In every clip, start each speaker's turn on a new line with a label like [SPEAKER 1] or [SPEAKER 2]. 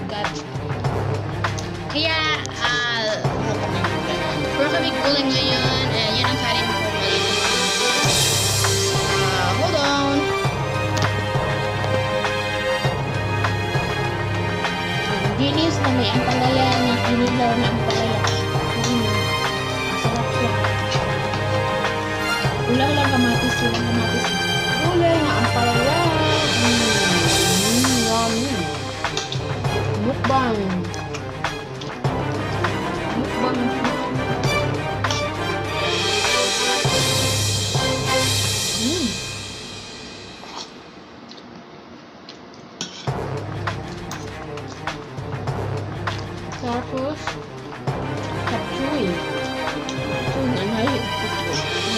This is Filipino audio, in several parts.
[SPEAKER 1] got. Kaya, puro kami guling ngayon. Yan ang kanin ko ngayon. Hold on. Dinis na may ampalaya na kinilaw na ampalaya. Masarap siya. Ulang lang kamatis. Ulay na ampalaya. Yummy. Mukbang. Tapos kapchuy na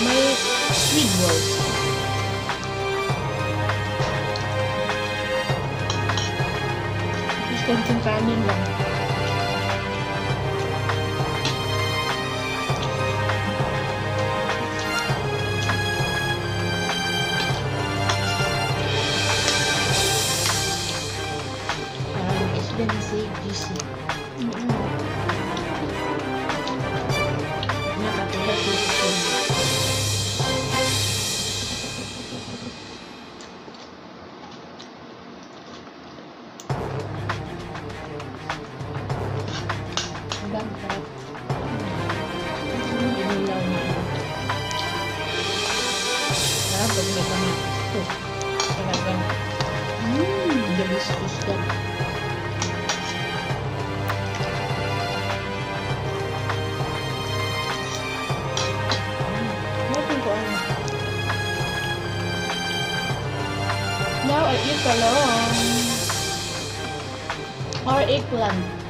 [SPEAKER 1] may sweet balls. Tapos konting kanin lang. Parang expensive, juicy. Nakatulad dito. Ang sarap. Inilaw na. Sarap pag may kamatis ito. Talagang delicious yan. Now I eat alone or eggplant.